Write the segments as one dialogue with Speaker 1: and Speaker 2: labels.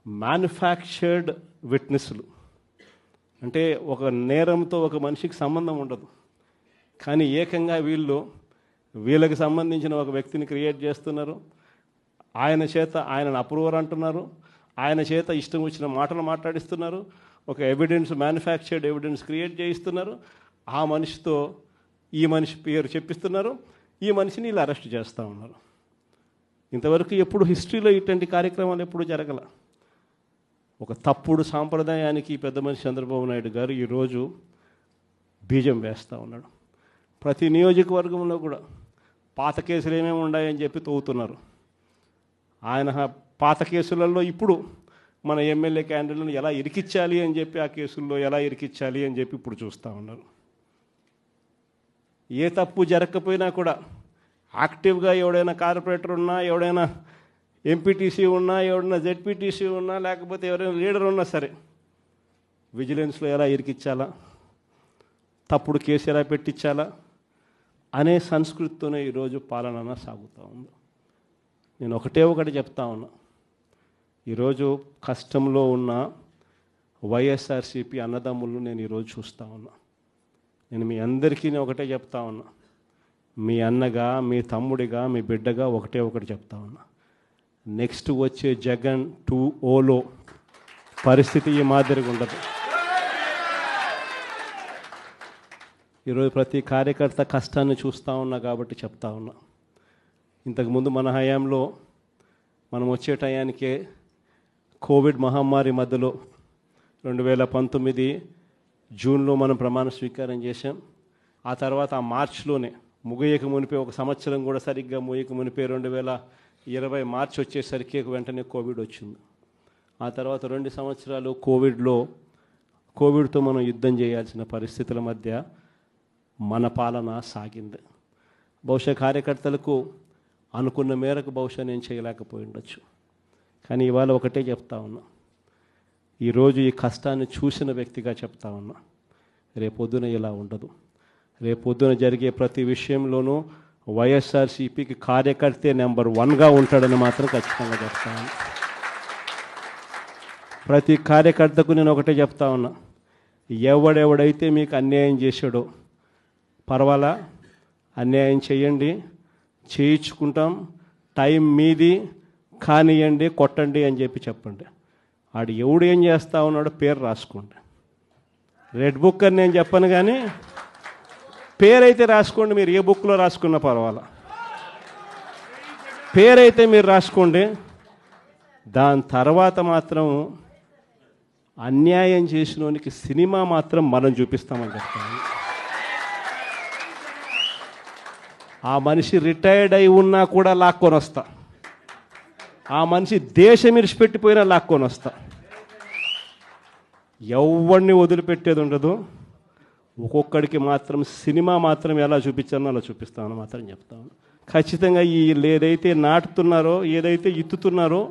Speaker 1: Manufactured విట్నెస్లు. అంటే ఒక నేరంతో ఒక మనిషికి సంబంధం ఉండదు, కానీ ఏకంగా వీళ్ళకి సంబంధించిన ఒక వ్యక్తిని క్రియేట్ చేస్తున్నారు. ఆయన చేత ఆయనను అప్రూవర్ అంటున్నారు, ఆయన చేత ఇష్టం వచ్చిన మాటలు మాట్లాడిస్తున్నారు, ఒక ఎవిడెన్స్ మ్యానుఫ్యాక్చర్డ్ ఎవిడెన్స్ క్రియేట్ చేయిస్తున్నారు. ఆ మనిషితో ఈ మనిషి పేరు చెప్పిస్తున్నారు, ఈ మనిషిని ఇలా అరెస్ట్ చేస్తూ ఉన్నారు. ఇంతవరకు ఎప్పుడు హిస్టరీలో ఇటువంటి కార్యక్రమాలు ఎప్పుడు జరగల. ఒక తప్పుడు సాంప్రదాయానికి పెద్ద మనిషి చంద్రబాబు నాయుడు గారు ఈరోజు బీజం వేస్తూ ఉన్నాడు. ప్రతి నియోజకవర్గంలో కూడా పాత కేసులు ఏమేమి ఉన్నాయని చెప్పి తవ్వుతున్నారు. ఆయన పాత కేసులలో ఇప్పుడు మన ఎమ్మెల్యే క్యాండిడేట్లను ఎలా ఇరికించాలి అని చెప్పి, ఆ కేసుల్లో ఎలా ఇరికించాలి అని చెప్పి ఇప్పుడు చూస్తూ ఉన్నారు. ఏ తప్పు జరగకపోయినా కూడా యాక్టివ్గా ఎవడైనా కార్పొరేటర్ ఉన్నా, ఎవడైనా ఎంపీటీసీ ఉన్నా, ఎవడైనా జెడ్పీటీసీ ఉన్నా, లేకపోతే ఎవరైనా లీడర్ ఉన్నా సరే విజిలెన్స్లో ఎలా ఇరికించాలా, తప్పుడు కేసు ఎలా పెట్టించాలా అనే సంస్కృతితోనే ఈరోజు పాలన సాగుతూ ఉంది. నేను ఒకటి చెప్తా ఉన్నా, ఈరోజు కష్టంలో ఉన్న వైఎస్ఆర్సీపీ అన్నదమ్ములు నేను ఈరోజు చూస్తూ ఉన్నా. నేను మీ అందరికీ ఒకటే చెప్తా ఉన్నా, మీ అన్నగా, మీ తమ్ముడిగా, మీ బిడ్డగా ఒకటి చెప్తా ఉన్నా. నెక్స్ట్ వచ్చే జగన్ 2.0లో పరిస్థితి ఈ మాదిరిగా ఉండదు. ఈరోజు ప్రతి కార్యకర్త కష్టాన్ని చూస్తూ ఉన్నా కాబట్టి చెప్తా ఉన్నా. ఇంతకుముందు మన హయాంలో మనం వచ్చే టయానికే కోవిడ్ మహమ్మారి మధ్యలో 2019 జూన్లో మనం ప్రమాణ స్వీకారం చేశాం. ఆ తర్వాత ఆ మార్చిలోనే ముగియక మునిపే, ఒక సంవత్సరం కూడా సరిగ్గా ముగియక మునిపే 2020 మార్చి వచ్చేసరికి వెంటనే కోవిడ్ వచ్చింది. ఆ తర్వాత 2 సంవత్సరాలు కోవిడ్తో మనం యుద్ధం చేయాల్సిన పరిస్థితుల మధ్య మన పాలన సాగింది. బహుశా కార్యకర్తలకు అనుకున్న మేరకు బహుశా నేను చేయలేకపోయి ఉండొచ్చు, కానీ ఇవాళ ఒకటే చెప్తా ఉన్నా, ఈరోజు ఈ కష్టాన్ని చూసిన వ్యక్తిగా చెప్తా ఉన్నా, రేపొద్దున ఇలా ఉండదు. రేపొద్దున జరిగే ప్రతి విషయంలోనూ వైఎస్ఆర్సీపీకి కార్యకర్తే నెంబర్ 1గా ఉంటాడని మాత్రం ఖచ్చితంగా చెప్తా ఉన్నా. ప్రతి కార్యకర్తకు నేను ఒకటే చెప్తా ఉన్నా, ఎవడెవడైతే మీకు అన్యాయం చేశాడో పర్వాలా, అన్యాయం చేయండి, చేయించుకుంటాం, టైం మీది, కానియండి, కొట్టండి అని చెప్పండి. ఆడు ఎవడు ఏం చేస్తా ఉన్నాడో పేరు రాసుకోండి. రెడ్ బుక్ అని నేను చెప్పను, కానీ పేరైతే రాసుకోండి. మీరు ఏ బుక్లో రాసుకున్నా పర్వాలా, పేరైతే మీరు రాసుకోండి. దాని తర్వాత మాత్రం అన్యాయం చేసినోనికి సినిమా మాత్రం మనం చూపిస్తామని చెప్తాను. ఆ మనిషి రిటైర్డ్ అయి ఉన్నా కూడా లాక్కొని వస్తా, ఆ మనిషి దేశం ఇరిచిపెట్టిపోయినా లాక్కొని వస్తా. ఎవరిని వదిలిపెట్టేది ఉండదు. ఒక్కొక్కడికి మాత్రం సినిమా మాత్రం ఎలా చూపించానో అలా చూపిస్తామని మాత్రం చెప్తాను. ఖచ్చితంగా ఏదైతే నాటుతున్నారో, ఏదైతే ఇత్తుతున్నారో,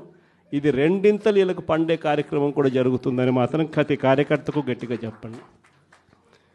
Speaker 1: ఇది రెండింతలు వీళ్ళకు పండే కార్యక్రమం కూడా జరుగుతుందని మాత్రం ప్రతి కార్యకర్తకు గట్టిగా చెప్పండి.